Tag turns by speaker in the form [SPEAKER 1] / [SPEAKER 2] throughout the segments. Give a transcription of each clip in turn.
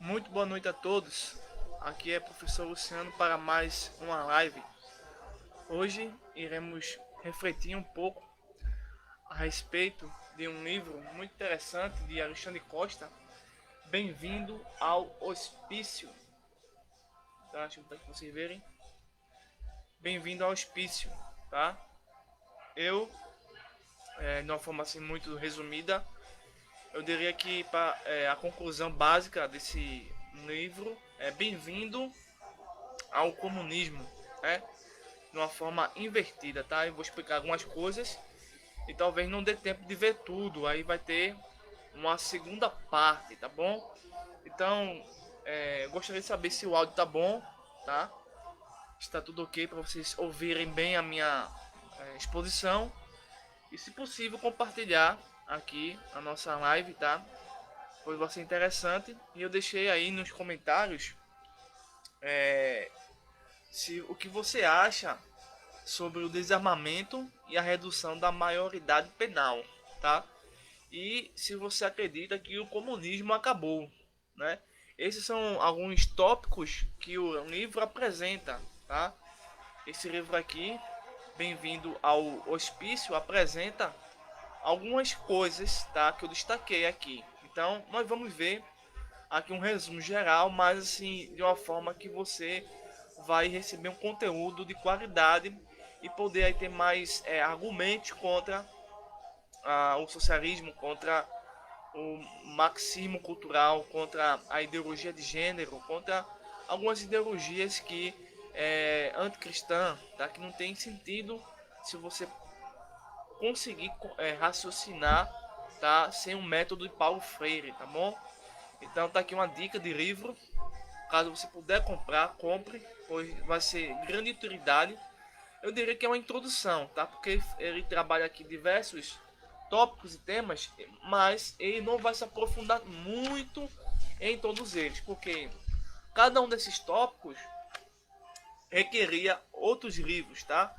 [SPEAKER 1] Muito boa noite a todos. Aqui é o professor Luciano para mais uma live. Hoje iremos refletir um pouco a respeito de um livro muito interessante de Alexandre Costa. Bem-vindo ao Hospício. Tá? Deixa eu botar aqui para vocês verem. Bem-vindo ao Hospício, tá? Eu, de uma forma assim muito resumida, eu diria que a conclusão básica desse livro é bem-vindo ao comunismo, né? De uma forma invertida, tá? Eu vou explicar algumas coisas e talvez não dê tempo de ver tudo, aí vai ter uma segunda parte, tá bom? Então, gostaria de saber se o áudio tá bom, tá? Está tudo ok para vocês ouvirem bem a minha exposição e, se possível, compartilhar aqui a nossa live, tá? Pois vai ser interessante. E eu deixei aí nos comentários se o que você acha sobre o desarmamento e a redução da maioridade penal, tá? E se você acredita que o comunismo acabou, né? Esses são alguns tópicos que o livro apresenta, tá? Esse livro aqui, Bem-vindo ao Hospício, apresenta algumas coisas, tá? Que eu destaquei aqui. Então, nós vamos ver aqui um resumo geral, mas assim, de uma forma que você vai receber um conteúdo de qualidade e poder aí ter mais argumentos contra o socialismo, contra o marxismo cultural, contra a ideologia de gênero, contra algumas ideologias que anticristã, tá? Que não tem sentido se você conseguir raciocinar, tá? Sem um método de Paulo Freire, tá bom? Então tá aqui uma dica de livro. Caso você puder comprar, compre, pois vai ser grande utilidade. Eu diria que é uma introdução, tá? Porque ele trabalha aqui diversos tópicos e temas, mas ele não vai se aprofundar muito em todos eles, porque cada um desses tópicos requeria outros livros, tá?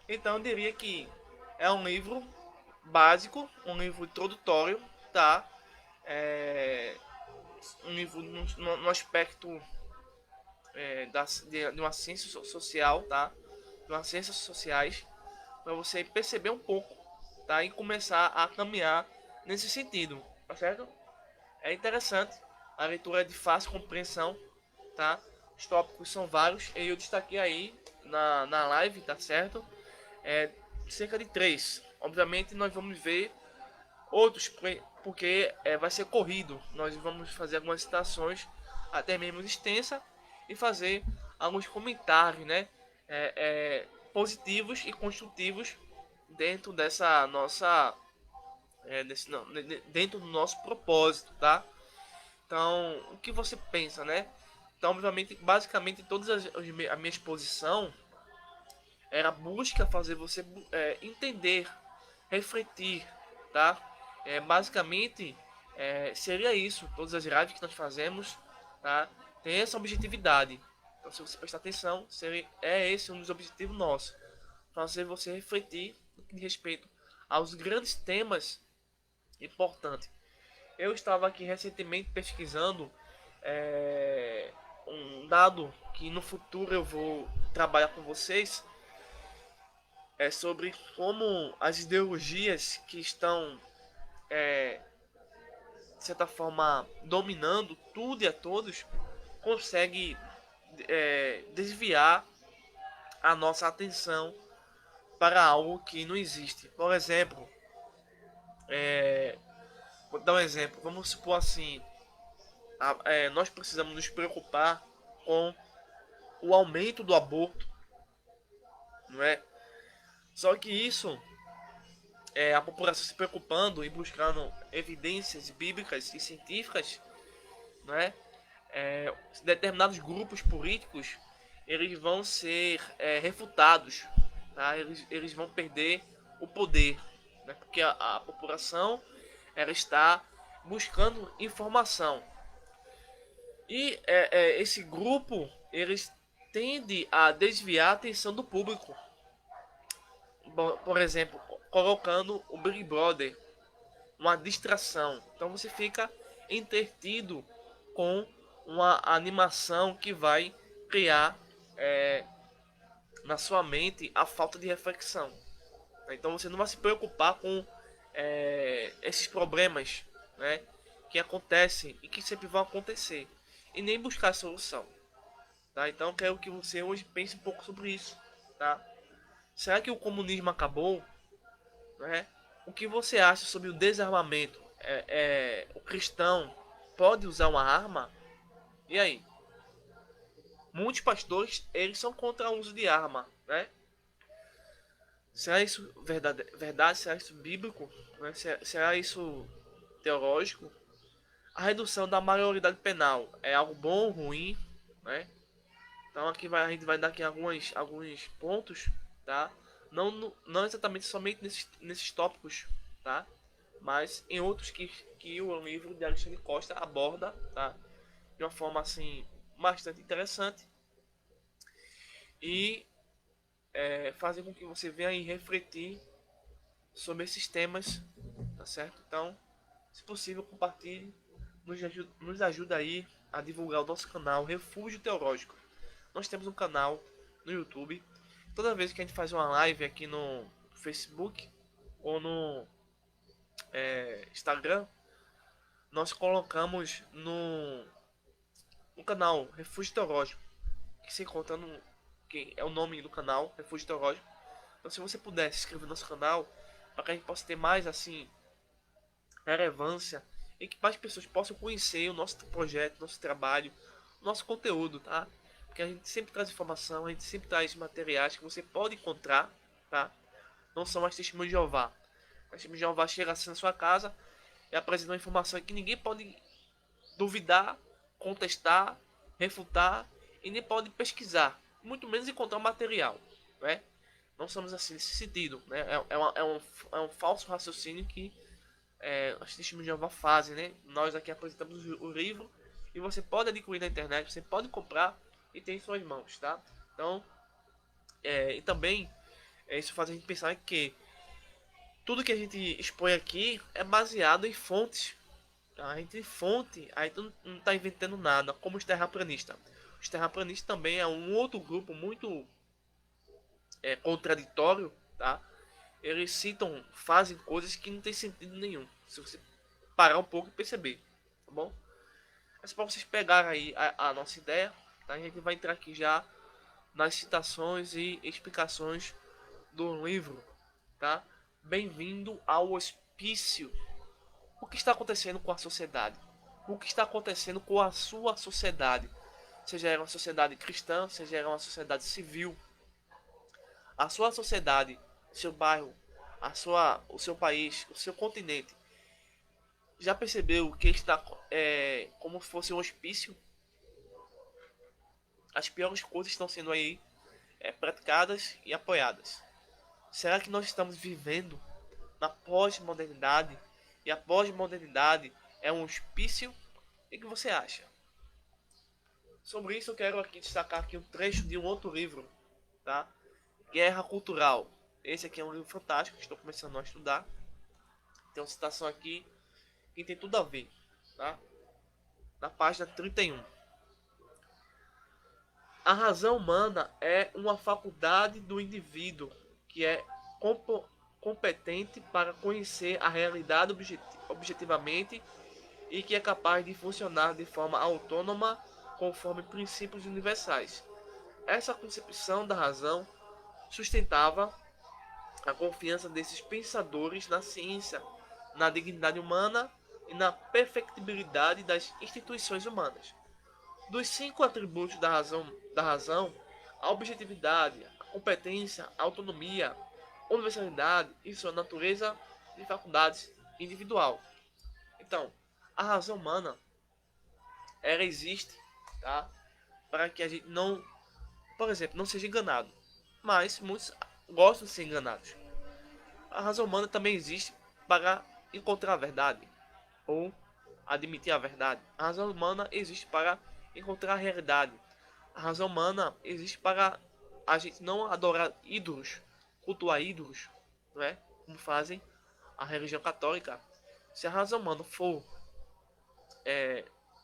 [SPEAKER 1] Então eu diria que é um livro básico, um livro introdutório, tá? É um livro no aspecto de uma ciência social, tá? De umas ciências sociais, para você perceber um pouco, tá? E começar a caminhar nesse sentido, tá certo? É interessante, a leitura é de fácil compreensão, tá? Os tópicos são vários e eu destaquei aí na live, tá certo? Cerca de três. Obviamente nós vamos ver outros, porque vai ser corrido. Nós vamos fazer algumas citações, até mesmo extensa, e fazer alguns comentários, né? Positivos e construtivos dentro dessa nossa, dentro do nosso propósito, tá? Então, o que você pensa, né? Então, obviamente, basicamente, a minha exposição era a busca fazer você entender, refletir, tá? Basicamente, seria isso. Todas as lives que nós fazemos, tá? Tem essa objetividade. Então, se você prestar atenção, é esse um dos objetivos nossos. Fazer você refletir no que diz respeito aos grandes temas importantes. Eu estava aqui recentemente pesquisando um dado que no futuro eu vou trabalhar com vocês, sobre como as ideologias que estão, de certa forma, dominando tudo e a todos, conseguem desviar a nossa atenção para algo que não existe. Por exemplo, vou dar um exemplo. Vamos supor assim, nós precisamos nos preocupar com o aumento do aborto, não é? Só que isso, a população se preocupando e buscando evidências bíblicas e científicas, não é? Determinados grupos políticos eles vão ser refutados, tá? Eles vão perder o poder, né? Porque a população ela está buscando informação e esse grupo eles tende a desviar a atenção do público. Por exemplo, colocando o Big Brother uma distração. Então você fica entretido com uma animação que vai criar na sua mente a falta de reflexão. Então você não vai se preocupar com esses problemas, né, que acontecem e que sempre vão acontecer, e nem buscar solução. Tá? Então eu quero que você hoje pense um pouco sobre isso. Tá? Será que o comunismo acabou? Né? O que você acha sobre o desarmamento? O cristão pode usar uma arma? E aí? Muitos pastores eles são contra o uso de arma, né? Será isso verdade? Será isso bíblico? Né? Será isso teológico? A redução da maioridade penal é algo bom ou ruim? Né? Então aqui a gente vai dar aqui alguns pontos, tá? Não exatamente somente nesses tópicos, tá? Mas em outros que o livro de Alexandre Costa aborda, tá? De uma forma assim bastante interessante e fazer com que você venha aí refletir sobre esses temas, tá certo? Então, se possível, compartilhe, nos ajuda aí a divulgar o nosso canal Refúgio Teológico. Nós temos um canal no YouTube. Toda vez que a gente faz uma live aqui no Facebook ou no Instagram, nós colocamos no canal Refúgio Teológico, que se encontra que é o nome do canal Refúgio Teológico. Então, se você puder se inscrever no nosso canal, para que a gente possa ter mais assim relevância e que mais pessoas possam conhecer o nosso projeto, nosso trabalho, nosso conteúdo, tá? Porque a gente sempre traz informação, a gente sempre traz materiais que você pode encontrar, tá? Não são mais testemunhos de Jeová. O testemunho de Jeová chega assim na sua casa e apresenta uma informação que ninguém pode duvidar, contestar, refutar e nem pode pesquisar, muito menos encontrar material, né? Não somos assim nesse sentido, né? É um falso raciocínio que os testemunhos de Jeová fazem, né? Nós aqui apresentamos o livro e você pode adquirir na internet, você pode comprar e ter em suas mãos, tá? Então, e também isso faz a gente pensar que tudo que a gente expõe aqui é baseado em fontes. Tá? A gente tem fonte, aí não está inventando nada, como os terraplanistas. Os terraplanistas também é um outro grupo muito contraditório, tá? Eles fazem coisas que não tem sentido nenhum. Se você parar um pouco e perceber, tá bom? Mas para vocês pegarem aí a nossa ideia, tá? A gente vai entrar aqui já nas citações e explicações do livro, tá? Bem-vindo ao hospício. O que está acontecendo com a sociedade? O que está acontecendo com a sua sociedade? Seja ela uma sociedade cristã, seja ela uma sociedade civil, a sua sociedade, seu bairro, o seu país, o seu continente, já percebeu que está como se fosse um hospício? As piores coisas estão sendo aí praticadas e apoiadas. Será que nós estamos vivendo na pós-modernidade? E a pós-modernidade é um hospício? O que você acha? Sobre isso eu quero aqui destacar aqui um trecho de um outro livro, tá? Guerra Cultural. Esse aqui é um livro fantástico que estou começando a estudar. Tem uma citação aqui que tem tudo a ver, tá? Na página 31. A razão humana é uma faculdade do indivíduo que é competente para conhecer a realidade objetivamente e que é capaz de funcionar de forma autônoma conforme princípios universais. Essa concepção da razão sustentava a confiança desses pensadores na ciência, na dignidade humana e na perfectibilidade das instituições humanas. Dos 5 atributos da razão, a objetividade, a competência, a autonomia, a universalidade e sua natureza de faculdades individual. Então, a razão humana, ela existe, tá? Para que a gente não, por exemplo, não seja enganado. Mas muitos gostam de ser enganados. A razão humana também existe para encontrar a verdade ou admitir a verdade. A razão humana existe para encontrar a realidade. A razão humana existe para a gente não adorar ídolos, cultuar ídolos, não é? Como fazem a religião católica. Se a razão humana for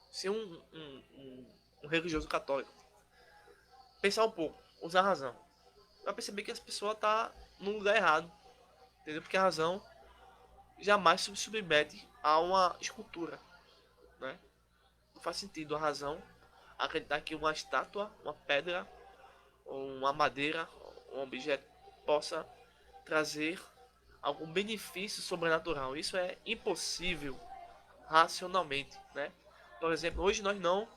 [SPEAKER 1] Se um religioso católico pensar um pouco, usar a razão, vai perceber que essa pessoa tá no lugar errado, entendeu? Porque a razão jamais se submete a uma escultura, né? Não faz sentido a razão acreditar que uma estátua, uma pedra, ou uma madeira, um objeto possa trazer algum benefício sobrenatural. Isso é impossível racionalmente, né? Por exemplo, hoje nós não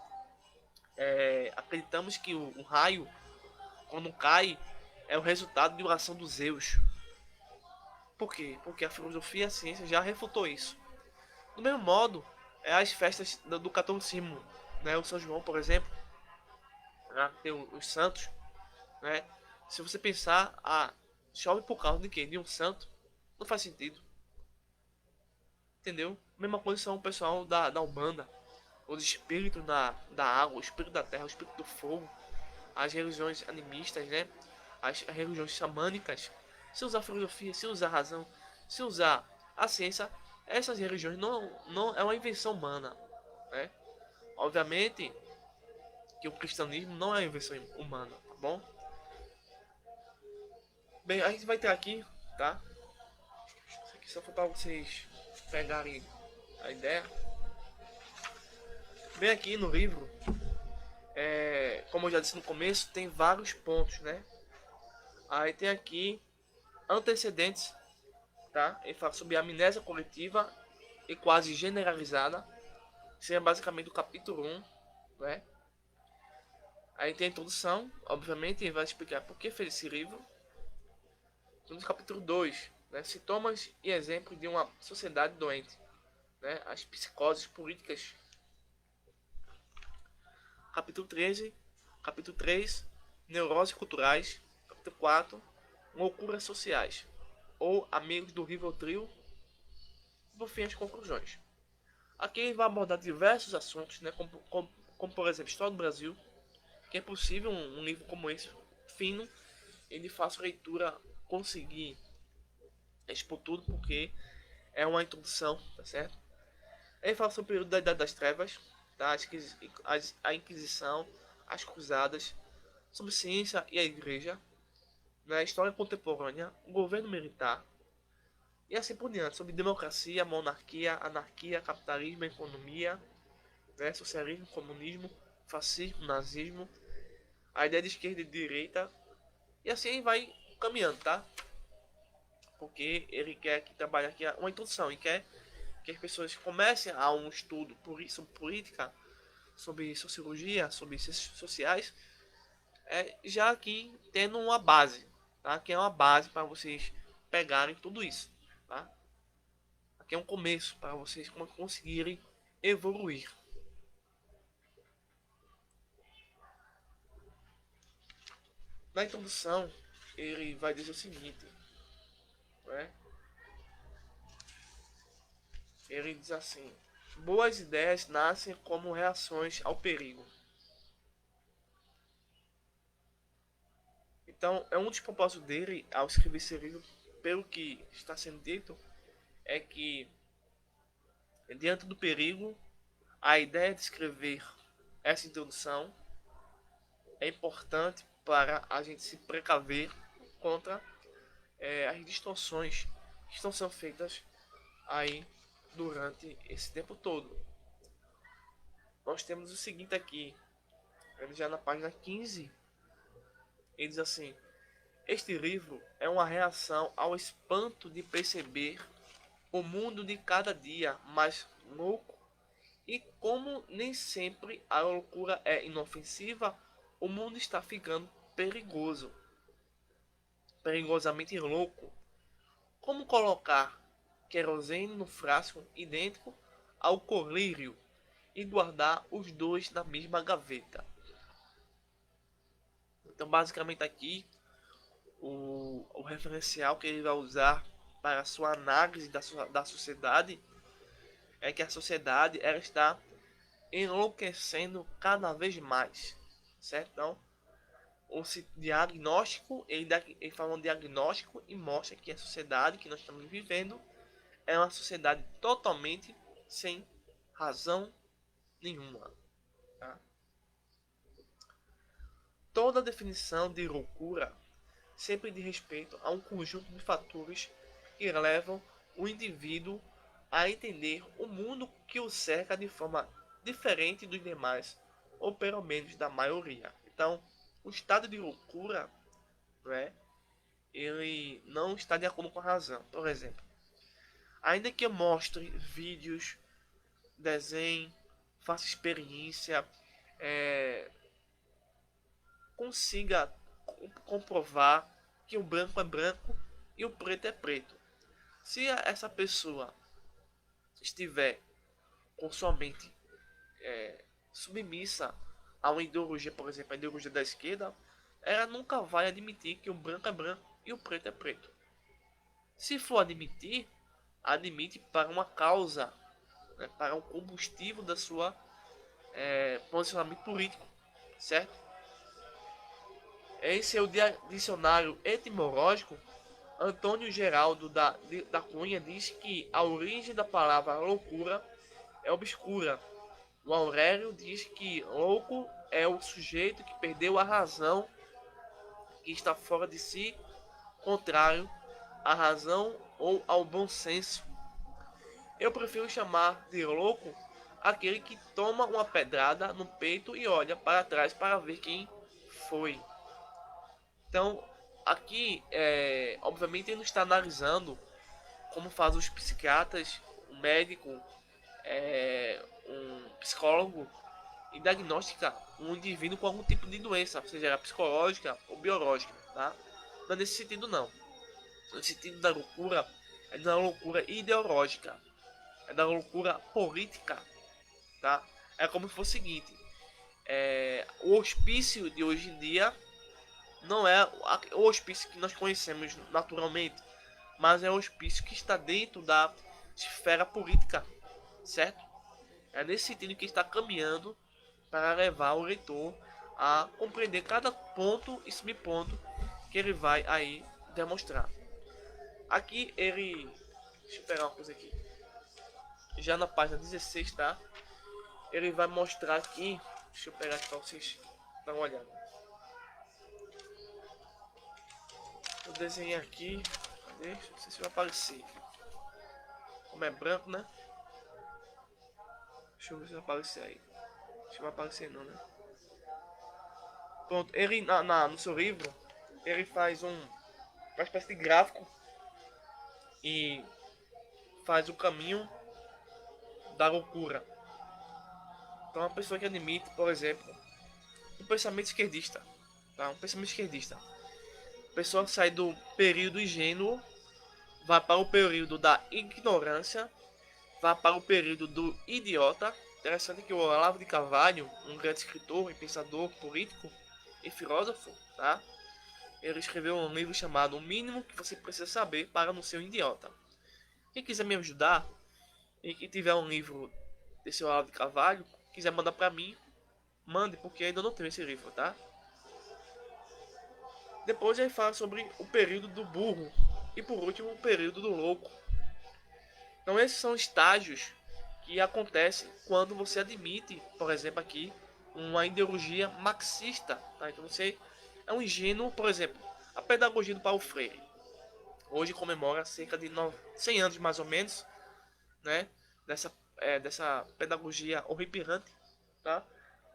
[SPEAKER 1] acreditamos que o raio, quando cai, é o resultado de uma ação dos Zeus. Por quê? Porque a filosofia e a ciência já refutou isso. Do mesmo modo, as festas do catolicismo, né? O São João, por exemplo, né? Tem os santos, né? Se você pensar, chove por causa de quê? De um santo, não faz sentido, entendeu? Mesma coisa são o pessoal da Umbanda, os espíritos da água, o espírito da terra, o espírito do fogo, as religiões animistas, né? As religiões xamânicas. Se usar filosofia, se usar razão, se usar a ciência, essas religiões não é uma invenção humana, né? Obviamente que o cristianismo não é uma invenção humana, tá bom? Bem, a gente vai ter aqui, tá? Isso aqui só foi para vocês pegarem a ideia. Bem, aqui no livro, como eu já disse no começo, tem vários pontos, né? Aí tem aqui antecedentes, tá? Ele fala sobre amnésia coletiva e quase generalizada. Isso é basicamente o capítulo 1, né? Aí tem a introdução, obviamente, ele vai explicar por que fez esse livro. No capítulo 2, né? Sintomas e exemplos de uma sociedade doente, né? As psicoses políticas. Capítulo 13, capítulo 3, neuroses culturais. Capítulo 4, loucuras sociais. Ou amigos do Rivotril. Por fim, as conclusões. Aqui ele vai abordar diversos assuntos, né? Como por exemplo, História do Brasil, que é possível um livro como esse, fino, ele faça leitura, conseguir expor tudo, porque é uma introdução, tá certo? Ele fala sobre o período da Idade das Trevas, tá? A Inquisição, as Cruzadas, sobre ciência e a Igreja, né? História contemporânea, o governo militar, e assim por diante, sobre democracia, monarquia, anarquia, capitalismo, economia, né? Socialismo, comunismo, fascismo, nazismo, a ideia de esquerda e de direita, e assim vai caminhando, tá? Porque ele quer que trabalhe aqui uma introdução e quer que as pessoas comecem a um estudo sobre política, sobre sociologia, sobre ciências sociais, já aqui tendo uma base, tá? Que é uma base para vocês pegarem tudo isso, tá? Aqui é um começo para vocês conseguirem evoluir. Na introdução, ele vai dizer o seguinte, né? Ele diz assim: boas ideias nascem como reações ao perigo. Então, é um dos propósitos dele ao escrever esse livro, pelo que está sendo dito, é que diante do perigo, a ideia de escrever essa introdução é importante para a gente se precaver contra as distorções que estão sendo feitas aí durante esse tempo todo. Nós temos o seguinte aqui, já na página 15, ele diz assim: este livro é uma reação ao espanto de perceber o mundo de cada dia mais louco e como nem sempre a loucura é inofensiva, o mundo está ficando perigoso, perigosamente louco. Como colocar querosene no frasco idêntico ao colírio e guardar os dois na mesma gaveta? Então, basicamente aqui, o referencial que ele vai usar para a sua análise da sociedade é que a sociedade ela está enlouquecendo cada vez mais, certo? Então, o diagnóstico, ele fala um diagnóstico e mostra que a sociedade que nós estamos vivendo é uma sociedade totalmente sem razão, nenhuma. Tá? Toda definição de loucura sempre diz respeito a um conjunto de fatores que levam o indivíduo a entender o mundo que o cerca de forma diferente dos demais, ou pelo menos da maioria. Então, o estado de loucura, né, ele não está de acordo com a razão. Por exemplo, ainda que eu mostre vídeos, desenhe, faça experiência, é, consiga comprovar que o branco é branco e o preto é preto. Se essa pessoa estiver com sua mente submissa a uma ideologia, por exemplo, a ideologia da esquerda, ela nunca vai admitir que o branco é branco e o preto é preto. Se for admitir, admite para uma causa, né, para um combustível da sua posicionamento político, certo? Esse é o dicionário etimológico. Antônio Geraldo da Cunha diz que a origem da palavra loucura é obscura. O Aurélio diz que louco é o sujeito que perdeu a razão, que está fora de si, contrário à razão ou ao bom senso. Eu prefiro chamar de louco aquele que toma uma pedrada no peito e olha para trás para ver quem foi. Então, aqui, obviamente, ele não está analisando como fazem os psiquiatras, um médico, um psicólogo, e diagnostica um indivíduo com algum tipo de doença, seja ela psicológica ou biológica, tá? Não é nesse sentido não. Nesse sentido da loucura, é da loucura ideológica, é da loucura política, tá? É como se fosse o seguinte, o hospício de hoje em dia não é o hospício que nós conhecemos naturalmente, mas é o hospício que está dentro da esfera política, certo? É nesse sentido que está caminhando para levar o leitor a compreender cada ponto e subponto que ele vai aí demonstrar. Aqui ele, deixa eu pegar uma coisa aqui, já na página 16, tá? Ele vai mostrar aqui, deixa eu pegar aqui para vocês dar uma olhada. Eu desenhei aqui, cadê? Não sei se vai aparecer. Como é branco, né? Deixa eu ver se vai aparecer aí. Acho que vai aparecer não, né? Pronto, ele no seu livro, ele faz uma espécie de gráfico e faz o caminho da loucura. Então, uma pessoa que admite, por exemplo, um pensamento esquerdista, tá? Um pensamento esquerdista. A pessoa sai do período ingênuo, vai para o período da ignorância, vai para o período do idiota. Interessante que o Olavo de Carvalho, um grande escritor e pensador político e filósofo, tá? Ele escreveu um livro chamado O Mínimo que Você Precisa Saber para Não Ser um Idiota. Quem quiser me ajudar e que tiver um livro desse Olavo de Carvalho, quiser mandar para mim, mande, porque ainda não tenho esse livro, tá? Depois ele fala sobre o período do burro e por último o período do louco. Então esses são estágios que acontecem quando você admite, por exemplo aqui, uma ideologia marxista, tá? Então você é um ingênuo, por exemplo, a pedagogia do Paulo Freire. Hoje comemora cerca de 100 anos mais ou menos, né? Dessa pedagogia horripilante, tá?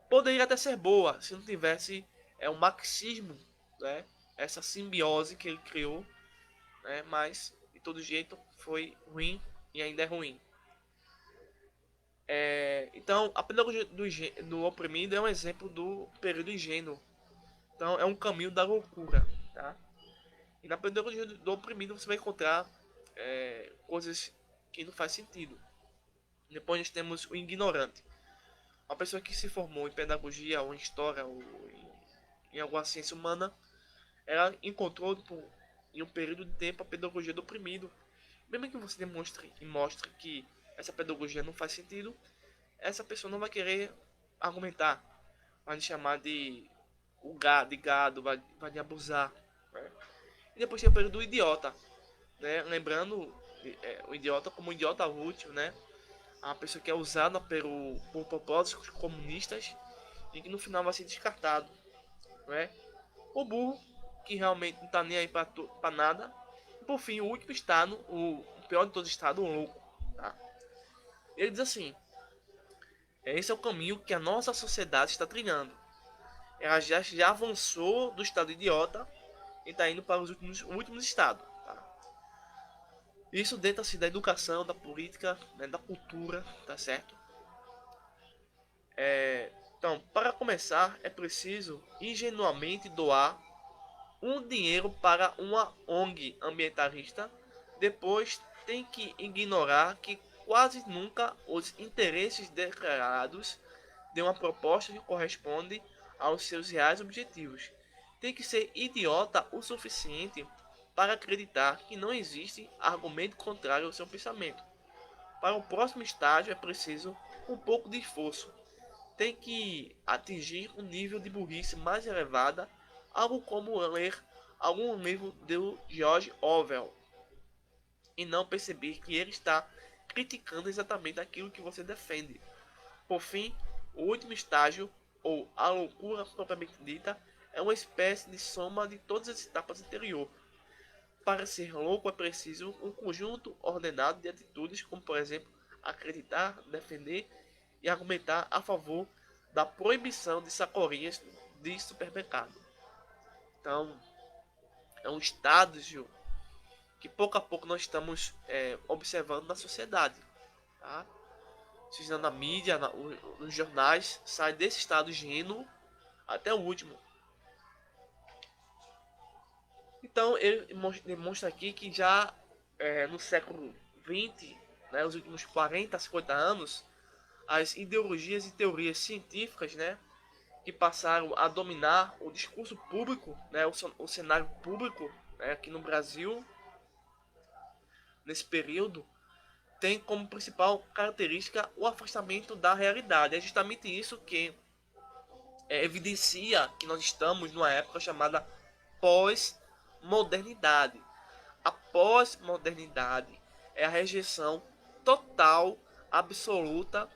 [SPEAKER 1] Poderia até ser boa se não tivesse um marxismo, né? Essa simbiose que ele criou, né? Mas de todo jeito foi ruim e ainda é ruim. Então a pedagogia do oprimido é um exemplo do período ingênuo. Então é um caminho da loucura, tá? E na pedagogia do oprimido você vai encontrar coisas que não faz sentido. Depois nós temos o ignorante. Uma pessoa que se formou em pedagogia ou em história ou em alguma ciência humana, ela encontrou em um período de tempo a pedagogia do oprimido. Mesmo que você demonstre e mostre que essa pedagogia não faz sentido, essa pessoa não vai querer argumentar, vai lhe chamar de gado, vai lhe abusar. Né? E depois tem o período do idiota, né? Lembrando o idiota como um idiota útil, né? a pessoa que é usada por propósitos comunistas e que no final vai ser descartado, né? O burro, que realmente não tá nem aí pra nada. E por fim, o último estado, o pior de todos os estados, o louco. Tá? Ele diz assim: esse é o caminho que a nossa sociedade está trilhando. Ela já avançou do estado idiota e está indo para os últimos estados. Tá? Isso dentro assim, da educação, da política, né, da cultura, tá certo? Então, para começar, é preciso ingenuamente doar um dinheiro para uma ONG ambientalista. Depois, tem que ignorar que quase nunca os interesses declarados de uma proposta que corresponde aos seus reais objetivos. Tem que ser idiota o suficiente para acreditar que não existe argumento contrário ao seu pensamento. Para o próximo estágio é preciso um pouco de esforço. Tem que atingir um nível de burrice mais elevada, algo como ler algum livro de George Orwell e não perceber que ele está criticando exatamente aquilo que você defende. Por fim, o último estágio, ou a loucura propriamente dita, é uma espécie de soma de todas as etapas anteriores. Para ser louco é preciso um conjunto ordenado de atitudes, como por exemplo, acreditar, defender e argumentar a favor da proibição de sacolinhas de supermercado. Então, é um estágio que pouco a pouco nós estamos observando na sociedade. Tá? Seja na mídia, nos jornais, sai desse estado ingênuo até o último. Então ele demonstra aqui que já no século XX, né, os últimos 40, 50 anos, as ideologias e teorias científicas, né, que passaram a dominar o discurso público, né, o cenário público, né, aqui no Brasil, nesse período, tem como principal característica o afastamento da realidade. É justamente isso que evidencia que nós estamos numa época chamada pós-modernidade. A pós-modernidade é a rejeição total, absoluta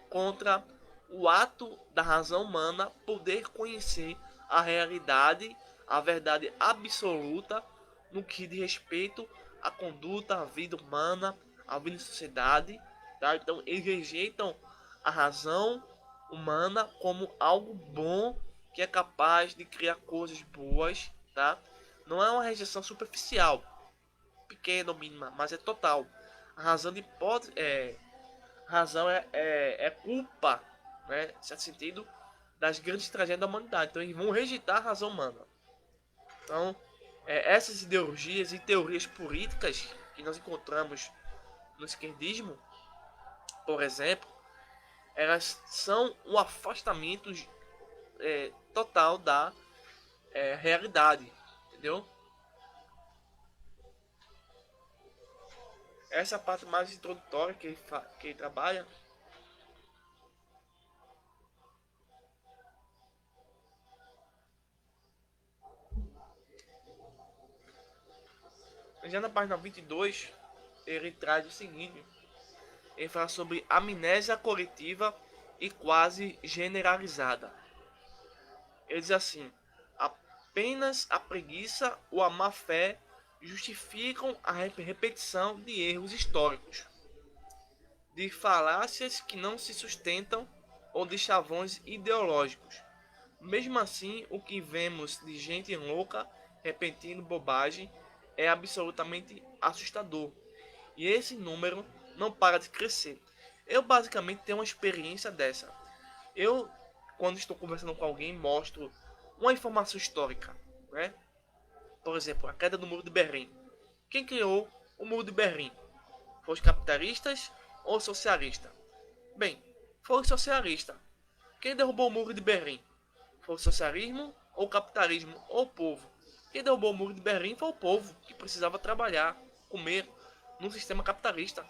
[SPEAKER 1] contra o ato da razão humana poder conhecer a realidade, a verdade absoluta no que diz respeito à conduta, à vida humana, à vida em sociedade. Tá? Então eles rejeitam a razão humana como algo bom que é capaz de criar coisas boas, tá? Não é uma rejeição superficial, pequena ou mínima, mas é total. A razão de pode razão é culpa, né? Em certo sentido, das grandes tragédias da humanidade. Então eles vão rejeitar a razão humana. Então, essas ideologias e teorias políticas que nós encontramos no esquerdismo, por exemplo, elas são um afastamento total da realidade, entendeu? Essa é a parte mais introdutória que ele trabalha. Já na página 22, ele traz o seguinte: ele fala sobre amnésia coletiva e quase generalizada. Ele diz assim: apenas a preguiça ou a má fé justificam a repetição de erros históricos, de falácias que não se sustentam ou de chavões ideológicos. Mesmo assim, o que vemos de gente louca repetindo bobagem é absolutamente assustador. E esse número não para de crescer. Eu basicamente tenho uma experiência dessa. Eu, quando estou conversando com alguém, mostro uma informação histórica, né? Por exemplo, a queda do Muro de Berlim. Quem criou o Muro de Berlim? Foi os capitalistas ou socialistas? Bem, foi o socialista. Quem derrubou o Muro de Berlim? Foi o socialismo ou o capitalismo ou o povo? Quem derrubou o Muro de Berlim foi o povo, que precisava trabalhar, comer, num sistema capitalista.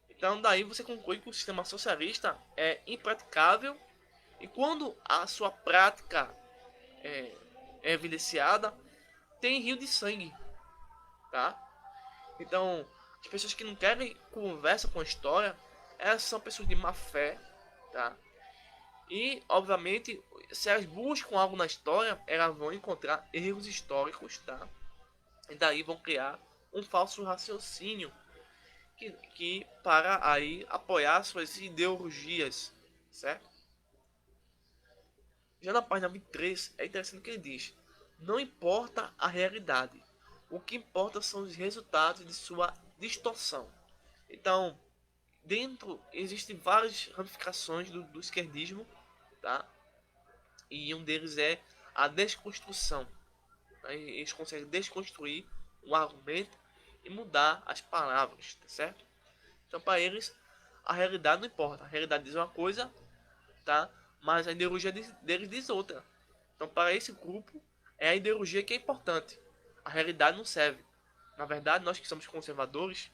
[SPEAKER 1] Então daí você conclui que o sistema socialista é impraticável e quando a sua prática é evidenciada, tem rio de sangue, tá? Então As pessoas que não querem conversa com a história, elas são pessoas de má fé, tá? E, obviamente, se elas buscam algo na história, elas vão encontrar erros históricos, tá? E daí vão criar um falso raciocínio que para aí apoiar suas ideologias, certo? Já na página 23 é interessante que ele diz: não importa a realidade, o que importa são os resultados de sua distorção. Então, dentro existem várias ramificações do esquerdismo, tá? E um deles é a desconstrução. Eles conseguem desconstruir um argumento e mudar as palavras, tá certo? Então, para eles, a realidade não importa. A realidade diz uma coisa, tá? Mas a ideologia deles diz outra. Então, para esse grupo, é a ideologia que é importante. A realidade não serve. Na verdade, nós que somos conservadores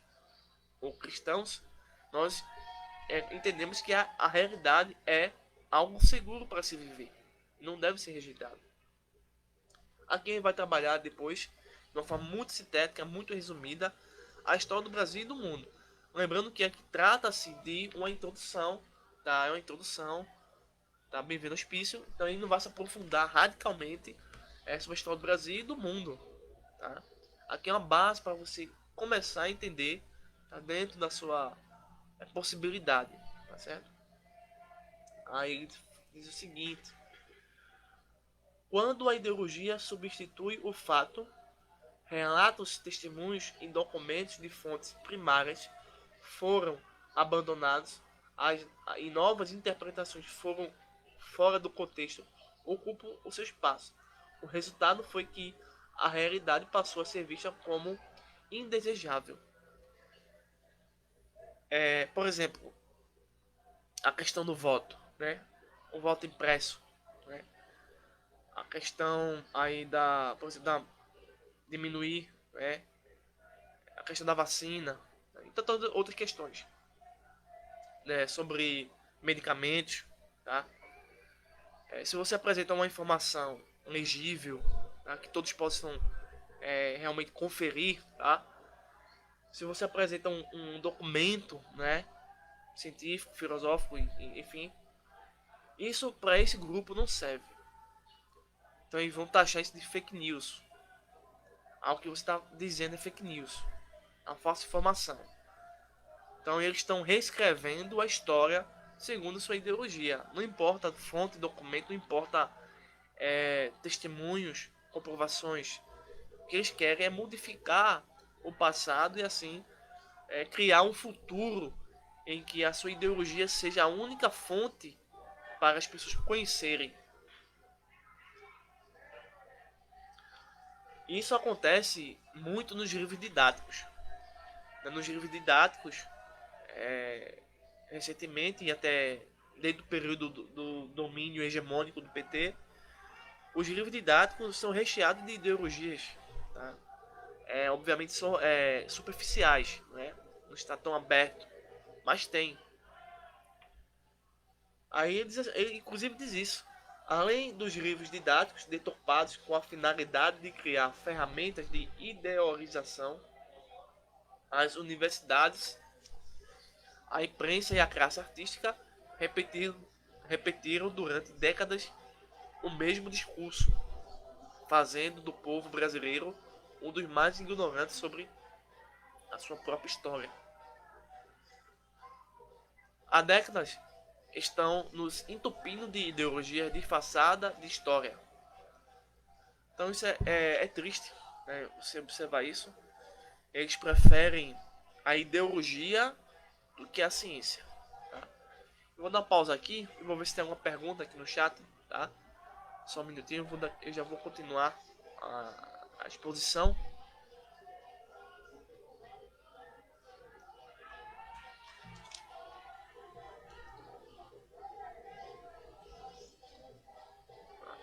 [SPEAKER 1] ou cristãos, nós entendemos que a realidade é algo seguro para se viver. Não deve ser rejeitado. Aqui a gente vai trabalhar depois, de uma forma muito sintética, muito resumida, a história do Brasil e do mundo. Lembrando que aqui trata-se de uma introdução, tá? É uma introdução, tá? Bem-vindo ao hospício. Então ele não vai se aprofundar radicalmente sobre a história do Brasil e do mundo, tá? Aqui é uma base para você começar a entender, tá? Dentro da sua possibilidade, tá certo? Aí ele diz o seguinte: quando a ideologia substitui o fato, relatos, testemunhos e documentos de fontes primárias foram abandonados e novas interpretações foram fora do contexto ocupam o seu espaço. O resultado foi que a realidade passou a ser vista como indesejável. Por exemplo, a questão do voto, né? O voto impresso, né? A questão aí por exemplo, da diminuir, né? A questão da vacina, né? E tantas outras questões, né? Sobre medicamentos, tá? Se você apresenta uma informação legível, tá? Que todos possam realmente conferir, tá? Se você apresenta um documento, né? Científico, filosófico, enfim, isso para esse grupo não serve. Então eles vão taxar isso de fake news. Algo que você está dizendo é fake news, é uma falsa informação. Então eles estão reescrevendo a história segundo sua ideologia. Não importa fonte, documento, não importa testemunhos, comprovações. O que eles querem é modificar o passado e assim criar um futuro em que a sua ideologia seja a única fonte para as pessoas conhecerem. Isso acontece muito nos livros didáticos. Nos livros didáticos, recentemente e até desde o período do domínio hegemônico do PT, os livros didáticos são recheados de ideologias, tá? Obviamente são superficiais, né? Não está tão aberto, mas tem. Aí ele inclusive diz isso. Além dos livros didáticos deturpados com a finalidade de criar ferramentas de ideologização, as universidades, a imprensa e a classe artística repetiram durante décadas o mesmo discurso, fazendo do povo brasileiro um dos mais ignorantes sobre a sua própria história. Há décadas estão nos entupindo de ideologia disfarçada de história. Então isso é triste, né? Você observar isso. Eles preferem a ideologia do que a ciência. Tá? Eu vou dar uma pausa aqui e vou ver se tem alguma pergunta aqui no chat. Tá? Só um minutinho, eu já vou continuar a exposição.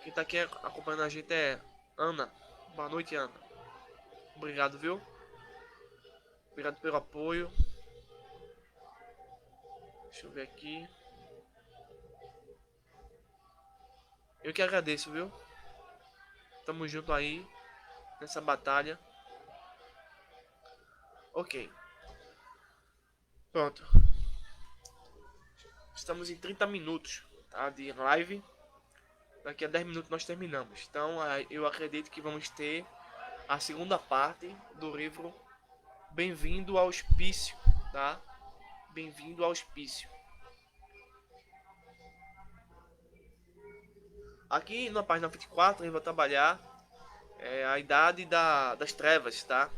[SPEAKER 1] Quem tá aqui acompanhando a gente é Ana. Boa noite, Ana. Obrigado, viu? Obrigado pelo apoio. Deixa eu ver aqui. Eu que agradeço, viu? Tamo junto aí nessa batalha. Ok. Pronto. Estamos em 30 minutos, tá, de live. Daqui a 10 minutos nós terminamos. Então eu acredito que vamos ter a segunda parte do livro Bem-vindo ao Hospício, tá? Bem-vindo ao Hospício. Aqui na página 24 ele vai trabalhar a idade das trevas, tá?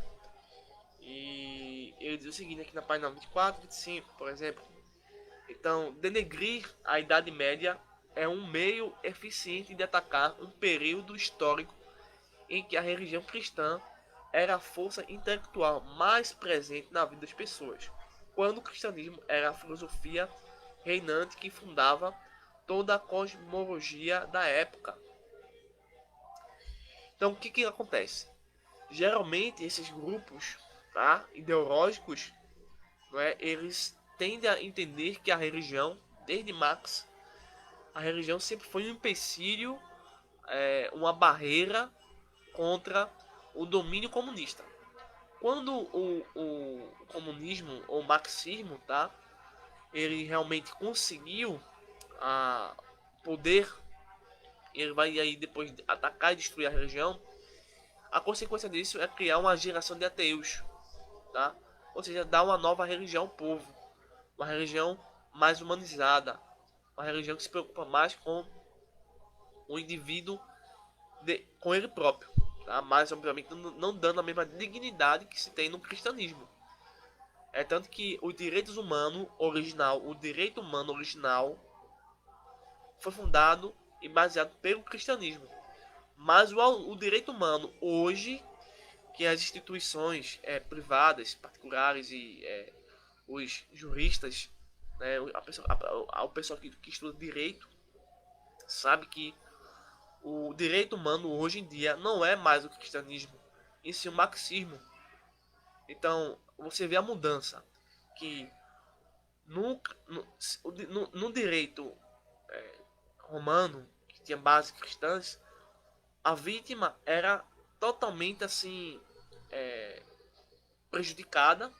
[SPEAKER 1] E ele diz o seguinte aqui na página 24 e 25, por exemplo. Então, denegrir a Idade Média é um meio eficiente de atacar um período histórico em que a religião cristã era a força intelectual mais presente na vida das pessoas, quando o cristianismo era a filosofia reinante que fundava toda a cosmologia da época. Então, o que acontece? Geralmente, esses grupos, tá, ideológicos, não é, eles tendem a entender que a religião, desde Marx, a religião sempre foi um empecilho, uma barreira contra o domínio comunista. Quando o comunismo ou o marxismo, tá, ele realmente conseguiu poder, ele vai aí depois atacar e destruir a religião. A consequência disso é criar uma geração de ateus, tá? Ou seja, dar uma nova religião ao povo, uma religião mais humanizada, uma religião que se preocupa mais com o indivíduo, com ele próprio, tá? Mas obviamente não dando a mesma dignidade que se tem no cristianismo. É tanto que o direito humano original foi fundado e baseado pelo cristianismo. Mas o direito humano hoje, que as instituições privadas, particulares e os juristas, né, o pessoal que estuda direito, sabe que o direito humano hoje em dia não é mais o cristianismo, e sim o marxismo. Então, você vê a mudança, que no direito romano, que tinha bases cristãs, a vítima era totalmente assim prejudicada,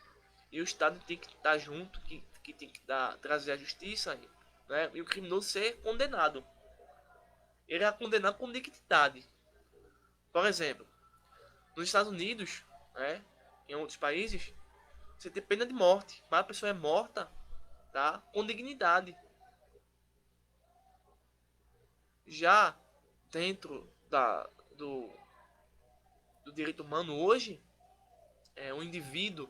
[SPEAKER 1] e o Estado tem que estar junto, que tem que trazer a justiça, né, e o criminoso ser condenado. Ele é condenado com dignidade. Por exemplo, nos Estados Unidos, né, em outros países, você tem pena de morte, mas a pessoa é morta, tá, com dignidade. Já dentro do direito humano hoje, um indivíduo,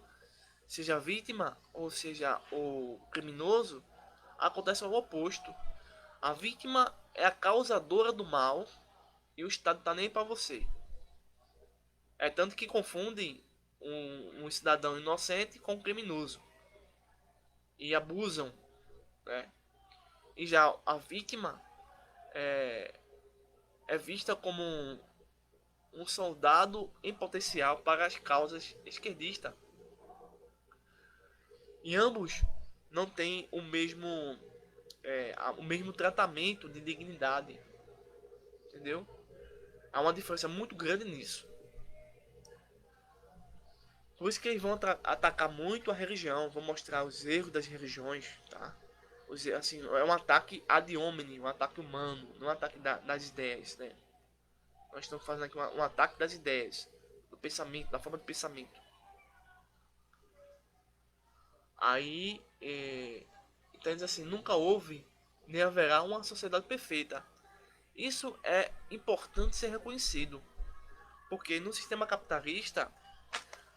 [SPEAKER 1] seja vítima ou seja o criminoso, acontece o oposto. A vítima é a causadora do mal e o Estado tá nem para você. É tanto que confundem um cidadão inocente com um criminoso e abusam, né? E já a vítima é vista como um soldado em potencial para as causas esquerdistas. E ambos não têm o mesmo tratamento de dignidade, entendeu? Há uma diferença muito grande nisso. Por isso que eles vão atacar muito a religião, vão mostrar os erros das religiões, tá? Assim, é um ataque ad hominem, um ataque humano, não um ataque das ideias, né? Nós estamos fazendo aqui um ataque das ideias, do pensamento, da forma de pensamento. Aí, então diz assim, nunca houve nem haverá uma sociedade perfeita. Isso é importante ser reconhecido, porque no sistema capitalista,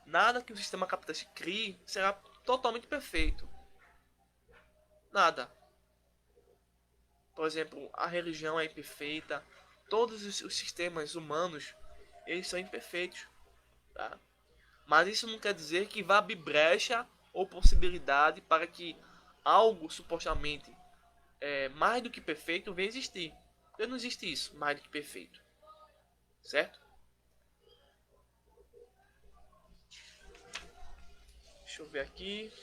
[SPEAKER 1] nada que o sistema capitalista crie será totalmente perfeito. Nada. Por exemplo, a religião é imperfeita, todos os sistemas humanos, eles são imperfeitos, tá? Mas isso não quer dizer que vá abrir brecha ou possibilidade para que algo supostamente mais do que perfeito venha existir. Porque não existe isso, mais do que perfeito. Certo? Deixa eu ver aqui.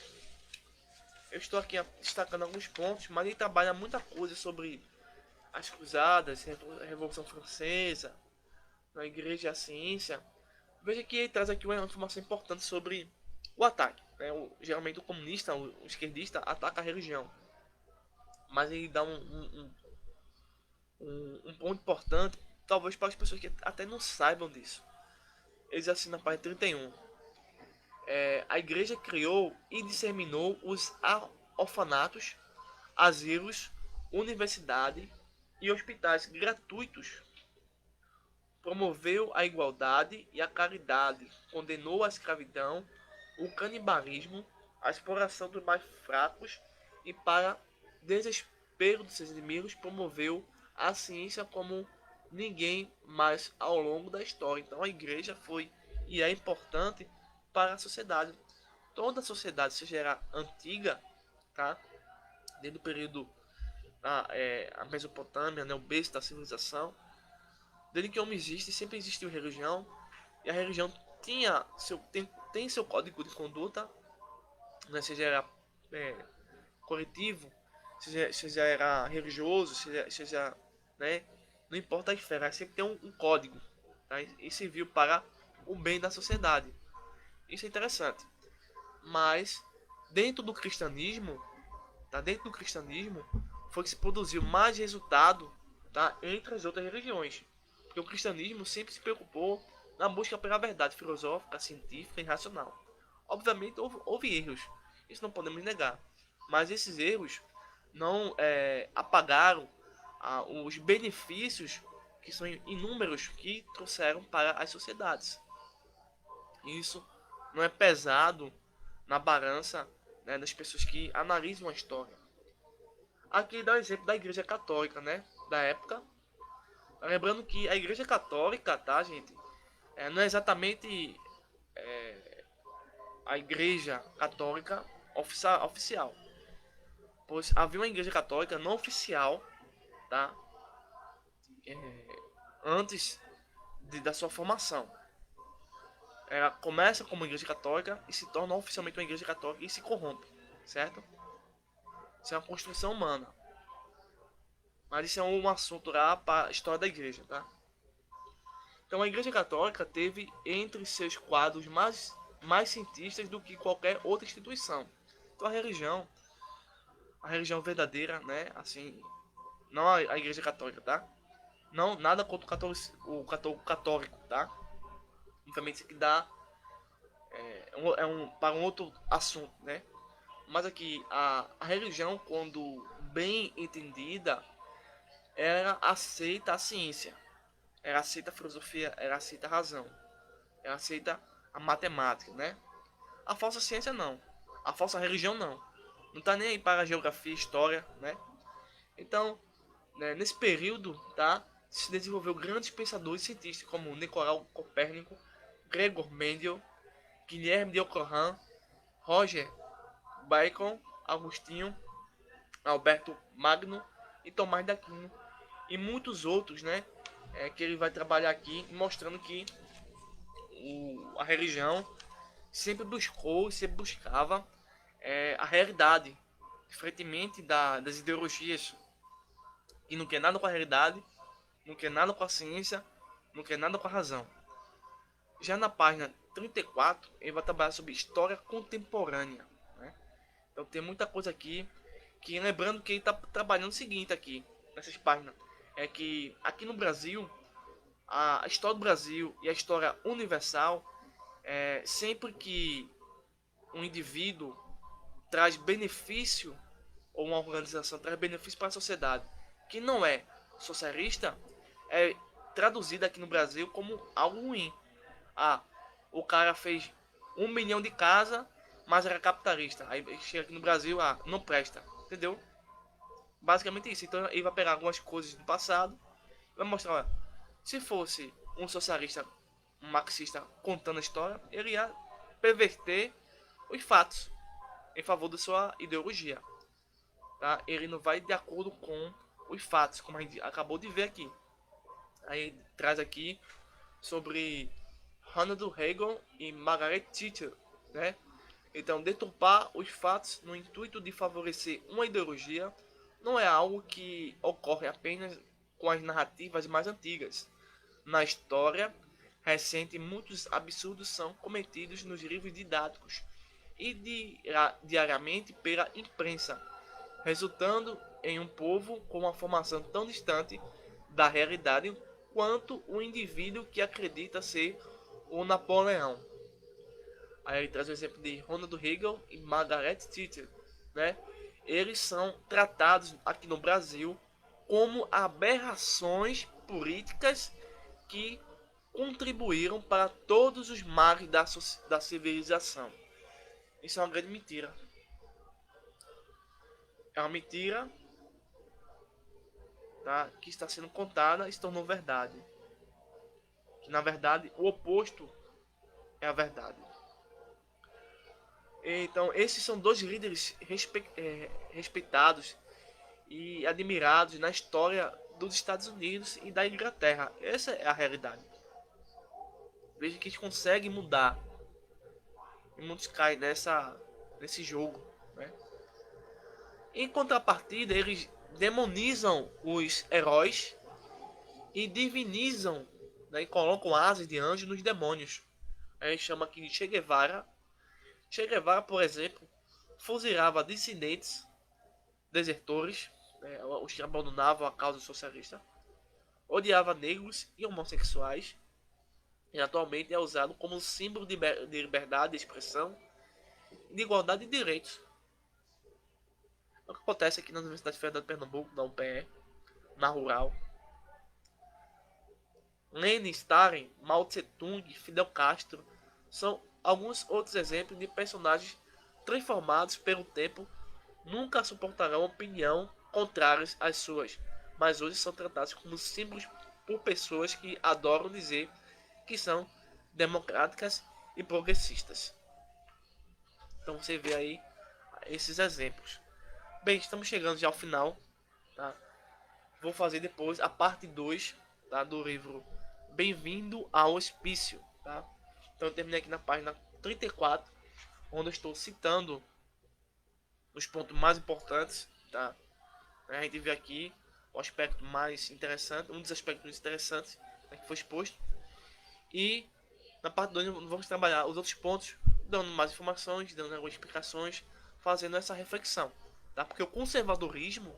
[SPEAKER 1] Eu estou aqui destacando alguns pontos, mas ele trabalha muita coisa sobre as cruzadas, a Revolução Francesa, na Igreja e a Ciência. Veja que ele traz aqui uma informação importante sobre o ataque. né, geralmente o comunista, o esquerdista, ataca a religião. Mas ele dá um ponto importante, talvez para as pessoas que até não saibam disso. Eles assinam na página 31. A igreja criou e disseminou os orfanatos, asilos, universidade e hospitais gratuitos. Promoveu a igualdade e a caridade, condenou a escravidão, o canibalismo, a exploração dos mais fracos e, para desespero dos seus inimigos, promoveu a ciência como ninguém mais ao longo da história. Então a igreja foi e é importante para a sociedade. Toda a sociedade, seja ela antiga, tá? Desde o período a Mesopotâmia, né, o berço da civilização, desde que o homem existe, sempre existiu religião, e a religião tem seu código de conduta, né, seja era coletivo, seja era religioso, seja né, não importa a esfera, sempre tem um código, tá? E serviu para o bem da sociedade. Isso é interessante. Mas dentro do cristianismo, tá? Dentro do cristianismo foi que se produziu mais resultado, tá? Entre as outras religiões. Porque o cristianismo sempre se preocupou na busca pela verdade filosófica, científica e racional. Obviamente houve erros, isso não podemos negar. Mas esses erros não apagaram os benefícios que são inúmeros que trouxeram para as sociedades. Isso não é pesado na balança, né, das pessoas que analisam a história. Aqui dá o exemplo da Igreja Católica, né, da época. Lembrando que a Igreja Católica, tá, gente, não é exatamente a Igreja Católica oficial. Pois havia uma Igreja Católica não oficial, tá, antes da sua formação. Ela começa como igreja católica e se torna oficialmente uma igreja católica e se corrompe, certo? Isso é uma construção humana. Mas isso é um assunto lá para a história da igreja, tá? Então a igreja católica teve entre seus quadros mais cientistas do que qualquer outra instituição. Então a religião verdadeira, né? Assim, não a igreja católica, tá? Não, nada contra o católico, tá? Obviamente isso aqui dá para um outro assunto, né? Mas aqui a religião, quando bem entendida, ela aceita a ciência, ela aceita a filosofia, ela aceita a razão, ela aceita a matemática, né? A falsa ciência não, a falsa religião não tá nem aí para a geografia, história, né? Então, né, nesse período, tá, se desenvolveu grandes pensadores cientistas como Nicolau Copérnico, Gregor Mendel, Guilherme de Ockham, Roger Bacon, Agostinho, Alberto Magno e Tomás de Aquino e muitos outros, né? Que ele vai trabalhar aqui mostrando que a religião sempre buscava a realidade, diferentemente das ideologias que não quer nada com a realidade, não quer nada com a ciência, não quer nada com a razão. Já na página 34, ele vai trabalhar sobre história contemporânea, né? Então tem muita coisa aqui que, lembrando que ele está trabalhando o seguinte aqui nessas páginas, é que aqui no Brasil a história do Brasil e a história universal, sempre que um indivíduo traz benefício ou uma organização traz benefício para a sociedade que não é socialista, é traduzida aqui no Brasil como algo ruim. O cara fez 1 milhão de casa, mas era capitalista. Aí chega aqui no Brasil, não presta, entendeu? Basicamente isso. Então ele vai pegar algumas coisas do passado e vai mostrar, olha, se fosse um socialista, um marxista contando a história, ele ia perverter os fatos em favor da sua ideologia, tá? Ele não vai de acordo com os fatos, como a gente acabou de ver aqui. Aí traz aqui sobre Ronald Reagan e Margaret Thatcher, né? Então, deturpar os fatos no intuito de favorecer uma ideologia não é algo que ocorre apenas com as narrativas mais antigas. Na história recente, muitos absurdos são cometidos nos livros didáticos e diariamente pela imprensa, resultando em um povo com uma formação tão distante da realidade quanto o indivíduo que acredita ser o Napoleão. Aí ele traz o exemplo de Ronald Reagan e Margaret Thatcher, né? Eles são tratados aqui no Brasil como aberrações políticas que contribuíram para todos os males da civilização. Isso é uma grande mentira. É uma mentira, tá, que está sendo contada e se tornou verdade. Que na verdade o oposto é a verdade. Então esses são dois líderes respeitados e admirados na história dos Estados Unidos e da Inglaterra. Essa é a realidade. Veja que eles conseguem mudar. E muitos caem nesse jogo, né? Em contrapartida, eles demonizam os heróis e divinizam, né, e colocam asas de anjo nos demônios. A gente chama aqui de Che Guevara. Che Guevara, por exemplo, fuzilava dissidentes, desertores, né, os que abandonavam a causa socialista, odiava negros e homossexuais, e atualmente é usado como símbolo de liberdade de expressão e de igualdade de direitos. É o que acontece aqui na Universidade Federal de Pernambuco, na UPE, na Rural. Lenin, Stalin, Mao Tse-tung, Fidel Castro são alguns outros exemplos de personagens transformados pelo tempo, nunca suportarão opinião contrárias às suas, mas hoje são tratados como símbolos por pessoas que adoram dizer que são democráticas e progressistas. Então você vê aí esses exemplos. Bem, estamos chegando já ao final, tá? Vou fazer depois a parte 2, tá, do livro Bem-vindo ao Hospício, tá? Então eu terminei aqui na página 34, onde eu estou citando os pontos mais importantes, tá? A gente vê aqui o aspecto mais interessante, um dos aspectos mais interessantes, né, que foi exposto. E na parte 2 vamos trabalhar os outros pontos, dando mais informações, dando algumas explicações, fazendo essa reflexão, tá? Porque o conservadorismo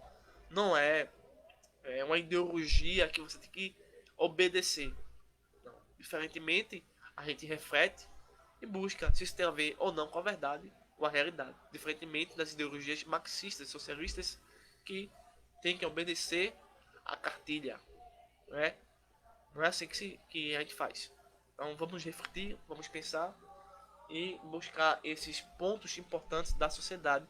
[SPEAKER 1] não é uma ideologia que você tem que obedecer. Não. Diferentemente, a gente reflete e busca se isso tem a ver ou não com a verdade ou a realidade. Diferentemente das ideologias marxistas e socialistas que tem que obedecer a cartilha. Não é assim que a gente faz. Então vamos refletir, vamos pensar e buscar esses pontos importantes da sociedade,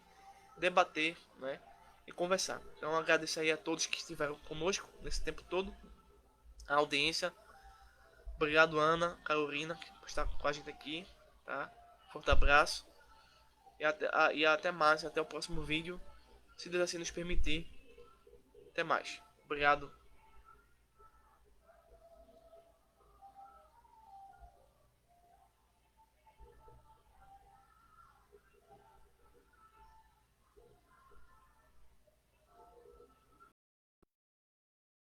[SPEAKER 1] debater, né, e conversar. Então agradeço aí a todos que estiveram conosco nesse tempo todo, a audiência. Obrigado, Ana, Carolina, por estar com a gente aqui, tá? Forte abraço e até mais, até o próximo vídeo, se Deus assim nos permitir. Até mais. Obrigado.